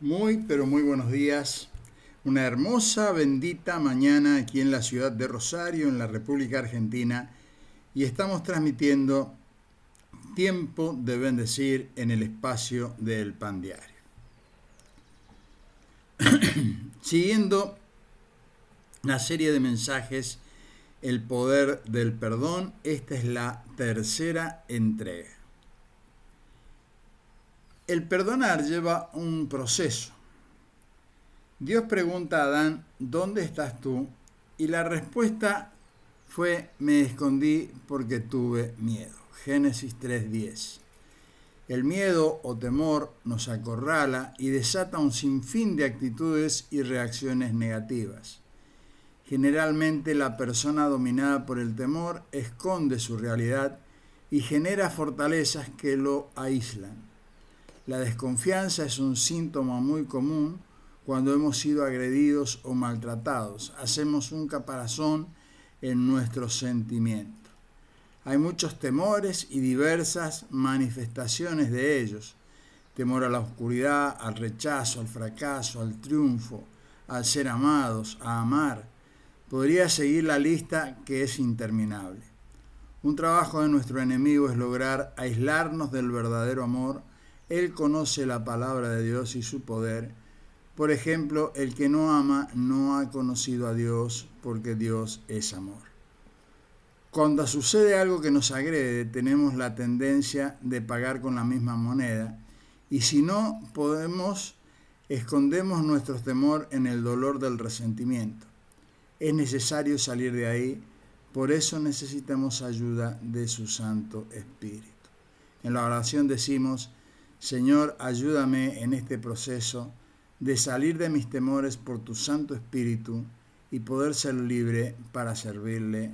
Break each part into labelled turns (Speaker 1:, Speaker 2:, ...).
Speaker 1: Muy, pero muy buenos días. Una hermosa, bendita mañana aquí en la ciudad de Rosario, en la República Argentina, y estamos transmitiendo Tiempo de Bendecir en el espacio del Pan Diario. Siguiendo la serie de mensajes El poder del perdón, esta es la tercera entrega. El perdonar lleva un proceso. Dios pregunta a Adán, ¿dónde estás tú? Y la respuesta fue, me escondí porque tuve miedo. Génesis 3:10. El miedo o temor nos acorrala y desata un sinfín de actitudes y reacciones negativas. Generalmente la persona dominada por el temor esconde su realidad y genera fortalezas que lo aíslan. La desconfianza es un síntoma muy común cuando hemos sido agredidos o maltratados. Hacemos un caparazón en nuestros sentimientos. Hay muchos temores y diversas manifestaciones de ellos. Temor a la oscuridad, al rechazo, al fracaso, al triunfo, al ser amados, a amar. Podría seguir la lista que es interminable. Un trabajo de nuestro enemigo es lograr aislarnos del verdadero amor. Él conoce la palabra de Dios y su poder. Por ejemplo, el que no ama no ha conocido a Dios porque Dios es amor. Cuando sucede algo que nos agrede, tenemos la tendencia de pagar con la misma moneda y si no podemos, escondemos nuestro temor en el dolor del resentimiento. Es necesario salir de ahí, por eso necesitamos ayuda de su Santo Espíritu. En la oración decimos, Señor, ayúdame en este proceso de salir de mis temores por tu Santo Espíritu y poder ser libre para servirle.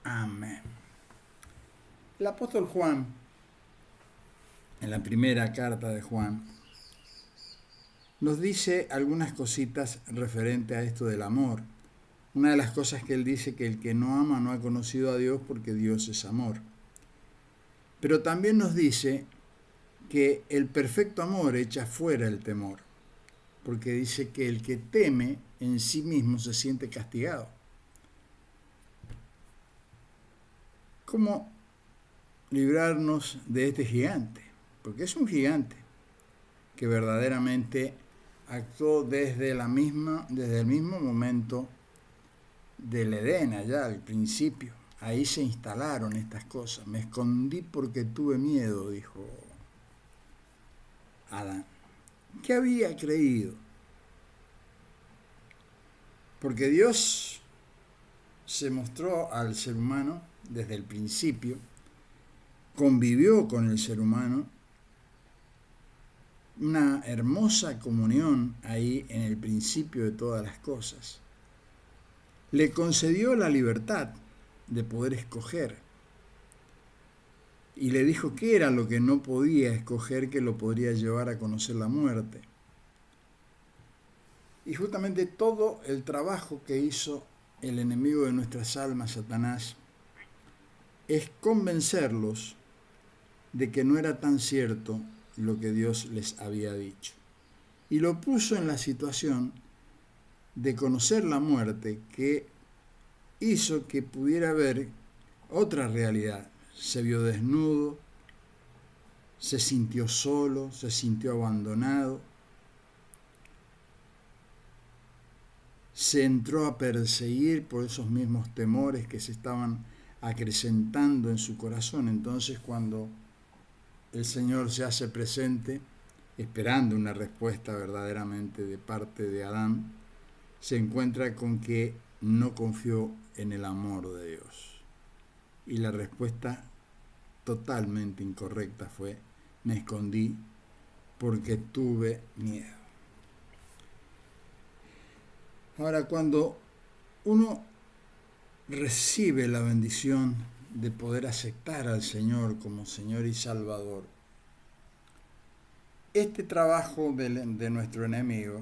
Speaker 1: Amén. El apóstol Juan, en la primera carta de Juan, nos dice algunas cositas referente a esto del amor. Una de las cosas que él dice que el que no ama no ha conocido a Dios porque Dios es amor. Pero también nos dice que el perfecto amor echa fuera el temor, porque dice que el que teme en sí mismo se siente castigado. ¿Cómo librarnos de este gigante? Porque es un gigante que verdaderamente actuó desde el mismo momento del Edén, allá al principio. Ahí se instalaron estas cosas. Me escondí porque tuve miedo, dijo Adán. ¿Qué había creído? Porque Dios se mostró al ser humano desde el principio, convivió con el ser humano, una hermosa comunión ahí en el principio de todas las cosas. Le concedió la libertad de poder escoger y le dijo qué era lo que no podía escoger que lo podría llevar a conocer la muerte. Y justamente todo el trabajo que hizo el enemigo de nuestras almas, Satanás, es convencerlos de que no era tan cierto lo que Dios les había dicho. Y lo puso en la situación de conocer la muerte, que hizo que pudiera ver otra realidad. Se vio desnudo, se sintió solo, se sintió abandonado, se entró a perseguir por esos mismos temores que se estaban acrecentando en su corazón. Entonces, cuando el Señor se hace presente, esperando una respuesta verdaderamente de parte de Adán, se encuentra con que no confió en el amor de Dios. Y la respuesta totalmente incorrecta fue, me escondí porque tuve miedo. Ahora, cuando uno recibe la bendición de poder aceptar al Señor como Señor y Salvador, este trabajo de nuestro enemigo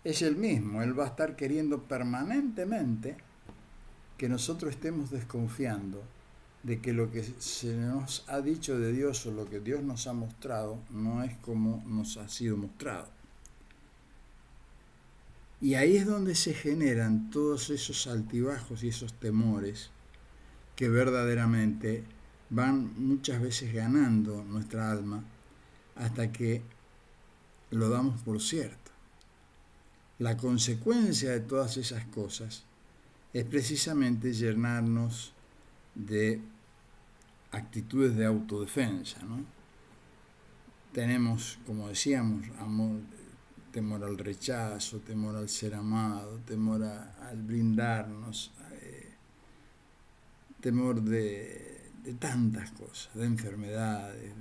Speaker 1: es el mismo. Él va a estar queriendo permanentemente que nosotros estemos desconfiando de que lo que se nos ha dicho de Dios o lo que Dios nos ha mostrado no es como nos ha sido mostrado. Y ahí es donde se generan todos esos altibajos y esos temores que verdaderamente van muchas veces ganando nuestra alma hasta que lo damos por cierto. La consecuencia de todas esas cosas es precisamente llenarnos de actitudes de autodefensa, ¿no? Tenemos, como decíamos, amor, temor al rechazo, temor al ser amado, temor al brindarnos, temor de tantas cosas, de enfermedades,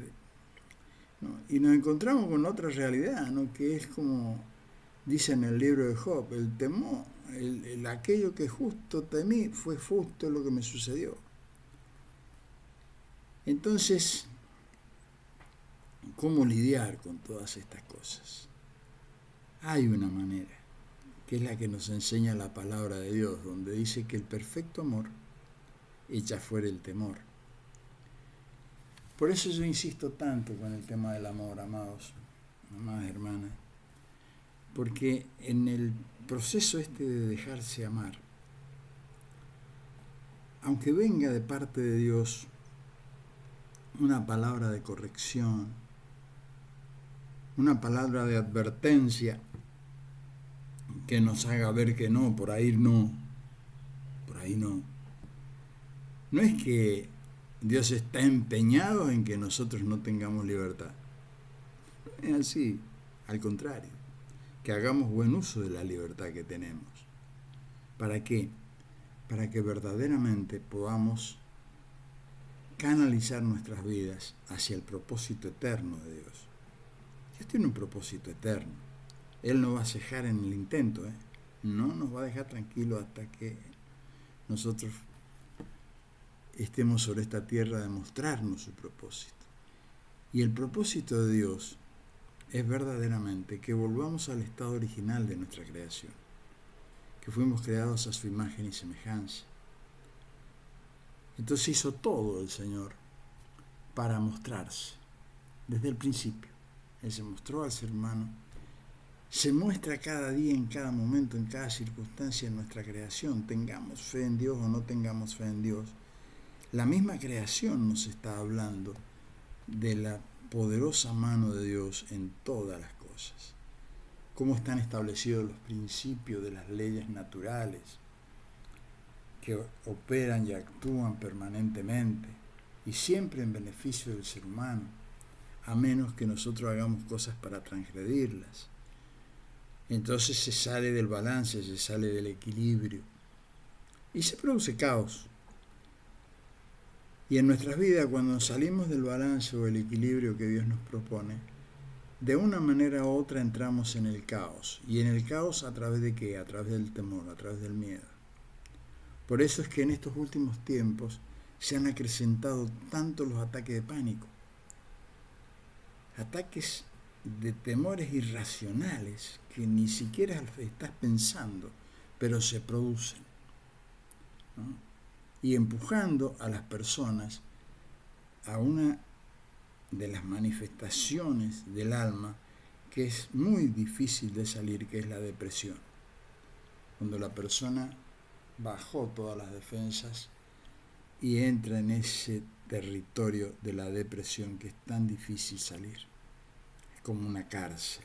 Speaker 1: ¿no? Y nos encontramos con otra realidad, ¿no? Que es como dice en el libro de Job, el temor, aquello que justo temí fue justo lo que me sucedió. Entonces, ¿cómo lidiar con todas estas cosas? Hay una manera, que es la que nos enseña la palabra de Dios, donde dice que el perfecto amor echa fuera el temor. Por eso yo insisto tanto con el tema del amor, amados, amadas hermanas, porque en el proceso de dejarse amar, aunque venga de parte de Dios una palabra de corrección, una palabra de advertencia que nos haga ver que no, por ahí no, por ahí no. No es que Dios está empeñado en que nosotros no tengamos libertad. No es así, al contrario, que hagamos buen uso de la libertad que tenemos. ¿Para qué? Para que verdaderamente podamos canalizar nuestras vidas hacia el propósito eterno de Dios. Dios tiene un propósito eterno. Él no va a cejar en el intento, no nos va a dejar tranquilos hasta que nosotros estemos sobre esta tierra de mostrarnos su propósito. Y el propósito de Dios es verdaderamente que volvamos al estado original de nuestra creación, que fuimos creados a su imagen y semejanza. Entonces hizo todo el Señor para mostrarse desde el principio. Él se mostró al ser humano, se muestra cada día, en cada momento, en cada circunstancia en nuestra creación, tengamos fe en Dios o no tengamos fe en Dios. La misma creación nos está hablando de la poderosa mano de Dios en todas las cosas. Cómo están establecidos los principios de las leyes naturales que operan y actúan permanentemente y siempre en beneficio del ser humano, a menos que nosotros hagamos cosas para transgredirlas. Entonces se sale del balance, se sale del equilibrio y se produce caos. Y en nuestras vidas, cuando salimos del balance o el equilibrio que Dios nos propone, de una manera u otra entramos en el caos. ¿Y en el caos a través de qué? A través del temor, a través del miedo. Por eso es que en estos últimos tiempos se han acrecentado tanto los ataques de pánico. Ataques de temores irracionales que ni siquiera estás pensando, pero se producen, ¿no? Y empujando a las personas a una de las manifestaciones del alma que es muy difícil de salir, que es la depresión. Cuando la persona bajó todas las defensas y entra en ese territorio de la depresión que es tan difícil salir. Es como una cárcel.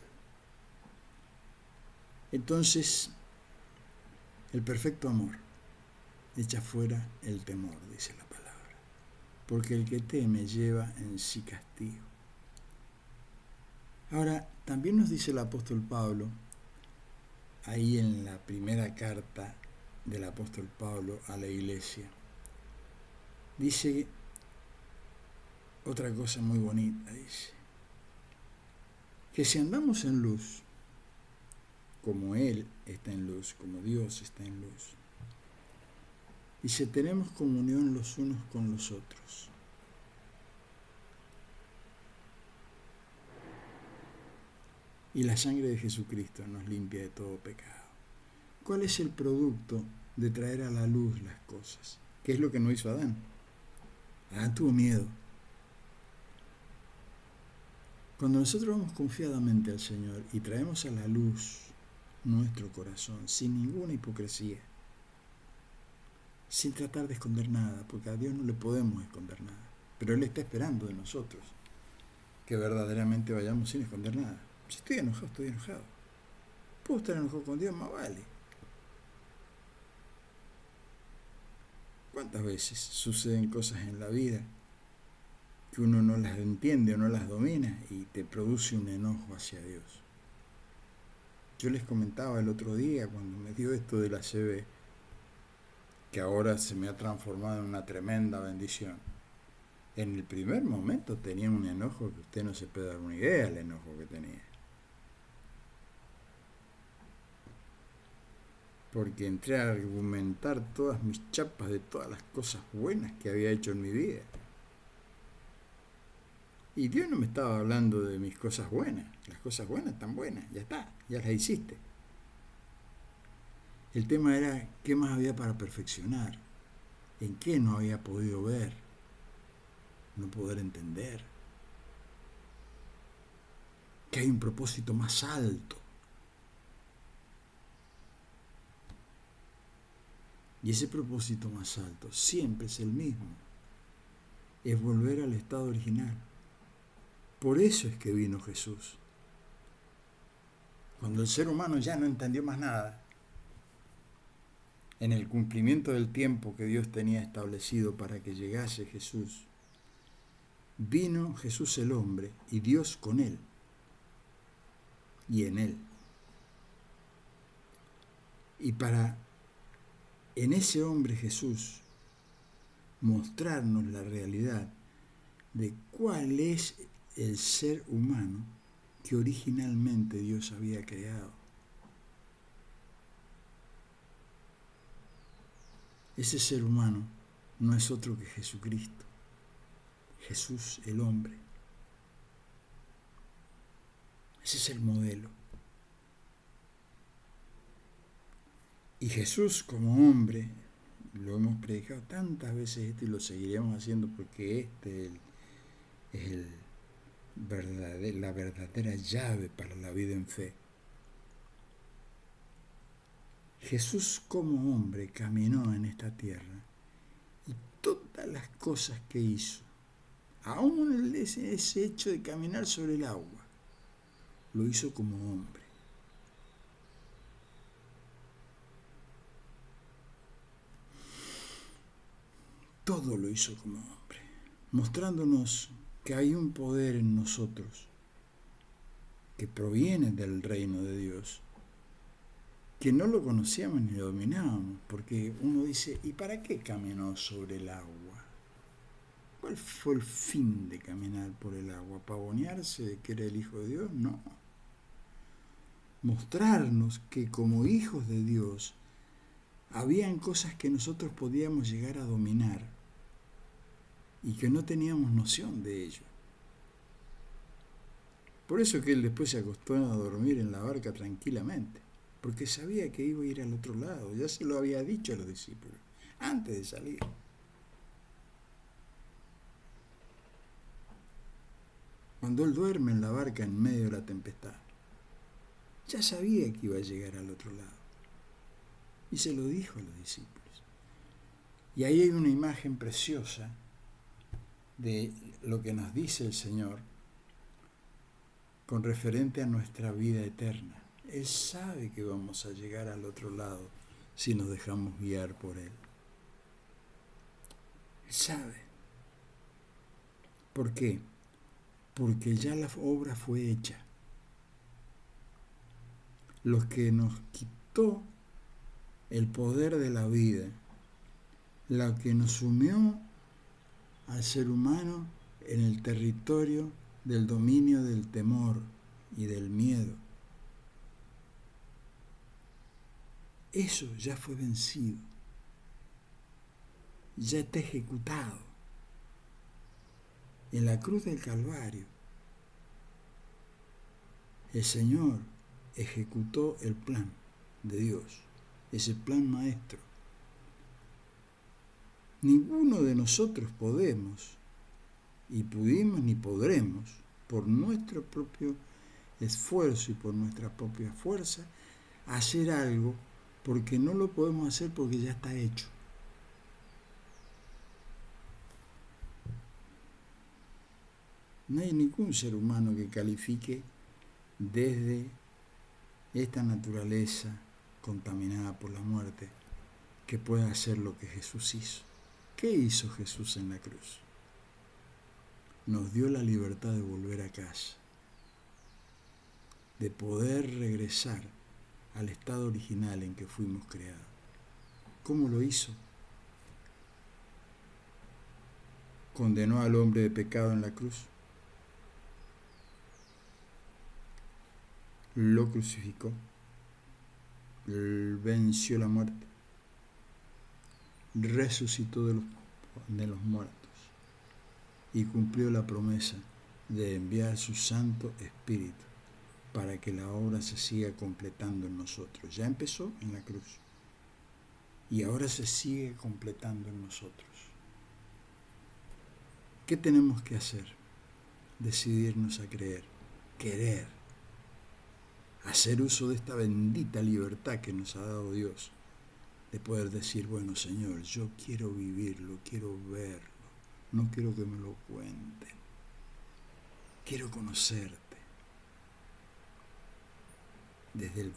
Speaker 1: Entonces, el perfecto amor echa fuera el temor, dice la palabra, porque el que teme lleva en sí castigo. Ahora, también nos dice el apóstol Pablo, ahí en la primera carta del apóstol Pablo a la iglesia, dice otra cosa muy bonita, dice, que si andamos en luz, como Él está en luz, como Dios está en luz, dice, tenemos comunión los unos con los otros. Y la sangre de Jesucristo nos limpia de todo pecado. ¿Cuál es el producto de traer a la luz las cosas? ¿Qué es lo que no hizo Adán? Adán tuvo miedo. Cuando nosotros vamos confiadamente al Señor y traemos a la luz nuestro corazón, sin ninguna hipocresía, sin tratar de esconder nada, porque a Dios no le podemos esconder nada, pero Él está esperando de nosotros que verdaderamente vayamos sin esconder nada. Si estoy enojado, estoy enojado. Puedo estar enojado con Dios, más vale. ¿Cuántas veces suceden cosas en la vida que uno no las entiende o no las domina y te produce un enojo hacia Dios? Yo les comentaba el otro día cuando me dio esto de la CB, que ahora se me ha transformado en una tremenda bendición. En el primer momento tenía un enojo que usted no se puede dar una idea del enojo que tenía. Porque entré a argumentar todas mis chapas de todas las cosas buenas que había hecho en mi vida. Y Dios no me estaba hablando de mis cosas buenas. Las cosas buenas están buenas, ya está, ya las hiciste. El tema era qué más había para perfeccionar, en qué no había podido ver, no poder entender, que hay un propósito más alto. Y ese propósito más alto siempre es el mismo, es volver al estado original. Por eso es que vino Jesús. Cuando el ser humano ya no entendió más nada, en el cumplimiento del tiempo que Dios tenía establecido para que llegase Jesús, vino Jesús el hombre y Dios con él y en él. Y para en ese hombre Jesús mostrarnos la realidad de cuál es el ser humano que originalmente Dios había creado. Ese ser humano no es otro que Jesucristo, Jesús el hombre. Ese es el modelo. Y Jesús como hombre, lo hemos predicado tantas veces esto y lo seguiremos haciendo porque este es la verdadera llave para la vida en fe. Jesús como hombre caminó en esta tierra y todas las cosas que hizo, aún ese hecho de caminar sobre el agua, lo hizo como hombre. Todo lo hizo como hombre, mostrándonos que hay un poder en nosotros que proviene del reino de Dios, que no lo conocíamos ni lo dominábamos, porque uno dice, ¿y para qué caminó sobre el agua? ¿Cuál fue el fin de caminar por el agua? ¿Pavonearse de que era el Hijo de Dios? No. Mostrarnos que como hijos de Dios habían cosas que nosotros podíamos llegar a dominar y que no teníamos noción de ello. Por eso que él después se acostó a dormir en la barca tranquilamente, porque sabía que iba a ir al otro lado, ya se lo había dicho a los discípulos, antes de salir. Cuando él duerme en la barca en medio de la tempestad, ya sabía que iba a llegar al otro lado. Y se lo dijo a los discípulos. Y ahí hay una imagen preciosa de lo que nos dice el Señor con referente a nuestra vida eterna. Él sabe que vamos a llegar al otro lado si nos dejamos guiar por Él. Él sabe. ¿Por qué? Porque ya la obra fue hecha. Lo que nos quitó el poder de la vida, lo que nos sumió al ser humano en el territorio del dominio del temor y del miedo. Eso ya fue vencido, ya está ejecutado. En la cruz del Calvario, el Señor ejecutó el plan de Dios, ese plan maestro. Ninguno de nosotros podemos, y pudimos ni podremos, por nuestro propio esfuerzo y por nuestra propia fuerza, hacer algo, porque no lo podemos hacer porque ya está hecho. No hay ningún ser humano que califique desde esta naturaleza contaminada por la muerte que pueda hacer lo que Jesús hizo. ¿Qué hizo Jesús en la cruz? Nos dio la libertad de volver a casa, de poder regresar al estado original en que fuimos creados. ¿Cómo lo hizo? Condenó al hombre de pecado en la cruz, lo crucificó, venció la muerte, resucitó de los muertos y cumplió la promesa de enviar su Santo Espíritu para que la obra se siga completando en nosotros. Ya empezó en la cruz y ahora se sigue completando en nosotros. ¿Qué tenemos que hacer? Decidirnos a creer, querer, hacer uso de esta bendita libertad que nos ha dado Dios, de poder decir, bueno, Señor, yo quiero vivirlo, quiero verlo, no quiero que me lo cuenten, quiero conocerte desde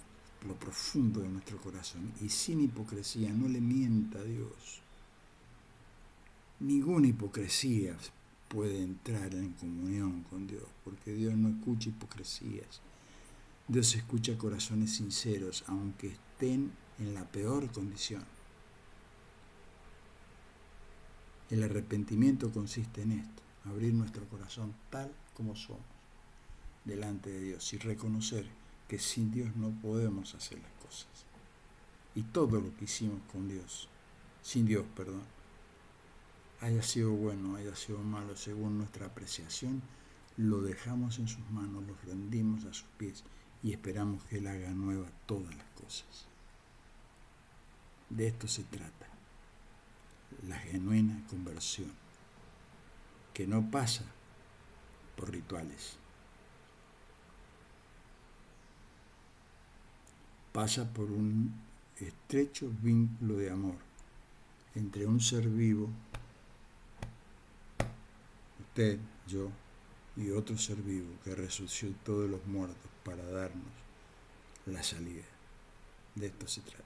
Speaker 1: lo profundo de nuestro corazón y sin hipocresía. No le mienta a Dios. Ninguna hipocresía puede entrar en comunión con Dios, porque Dios no escucha hipocresías. Dios escucha corazones sinceros, aunque estén en la peor condición. El arrepentimiento consiste en esto, abrir nuestro corazón tal como somos delante de Dios y reconocer que sin Dios no podemos hacer las cosas. Y todo lo que hicimos con Dios, sin Dios, haya sido bueno, haya sido malo, según nuestra apreciación, lo dejamos en sus manos, lo rendimos a sus pies y esperamos que Él haga nueva todas las cosas. De esto se trata, la genuina conversión, que no pasa por rituales, pasa por un estrecho vínculo de amor entre un ser vivo, usted, yo, y otro ser vivo que resucitó de los muertos para darnos la salida. De esto se trata.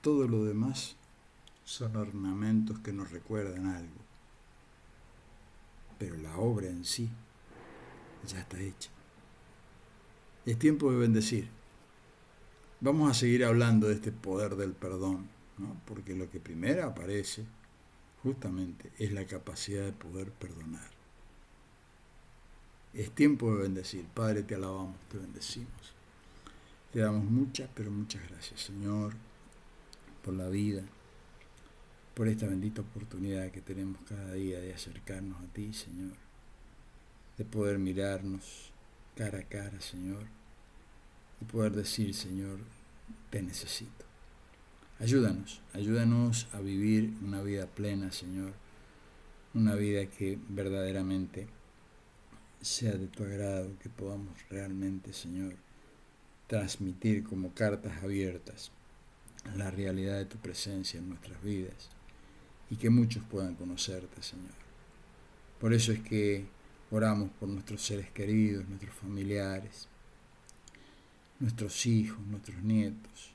Speaker 1: Todo lo demás son ornamentos que nos recuerdan algo, pero la obra en sí ya está hecha. Es tiempo de bendecir. Vamos a seguir hablando de este poder del perdón, ¿no? Porque lo que primero aparece justamente es la capacidad de poder perdonar. Es tiempo de bendecir. Padre, te alabamos, te bendecimos. Te damos muchas, pero muchas gracias, Señor, por la vida, por esta bendita oportunidad que tenemos cada día de acercarnos a ti, Señor, de poder mirarnos cara a cara, Señor, y poder decir, Señor, te necesito. Ayúdanos a vivir una vida plena, Señor, una vida que verdaderamente sea de tu agrado, que podamos realmente, Señor, transmitir como cartas abiertas la realidad de tu presencia en nuestras vidas y que muchos puedan conocerte, Señor. Por eso es que oramos por nuestros seres queridos, nuestros familiares, nuestros hijos, nuestros nietos,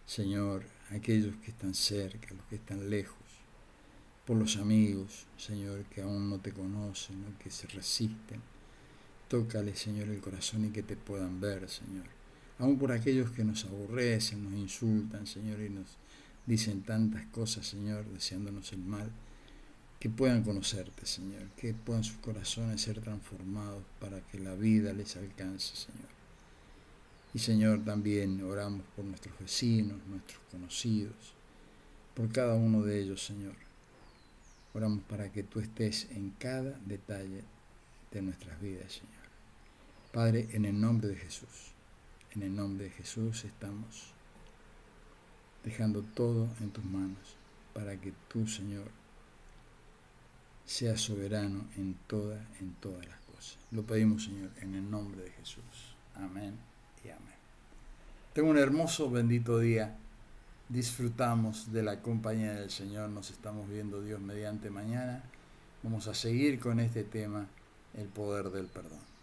Speaker 1: Señor, aquellos que están cerca, los que están lejos, por los amigos, Señor, que aún no te conocen, ¿no? Que se resisten. Tócale, Señor, el corazón y que te puedan ver, Señor. Aún por aquellos que nos aborrecen, nos insultan, Señor, y nos dicen tantas cosas, Señor, deseándonos el mal, que puedan conocerte, Señor, que puedan sus corazones ser transformados para que la vida les alcance, Señor. Y, Señor, también oramos por nuestros vecinos, nuestros conocidos, por cada uno de ellos, Señor. Oramos para que tú estés en cada detalle de nuestras vidas, Señor. Padre, en el nombre de Jesús estamos dejando todo en tus manos para que tú, Señor, seas soberano en todas las cosas. Lo pedimos, Señor, en el nombre de Jesús. Amén y amén. Tengo un hermoso, bendito día. Disfrutamos de la compañía del Señor. Nos estamos viendo, Dios mediante, mañana. Vamos a seguir con este tema, el poder del perdón.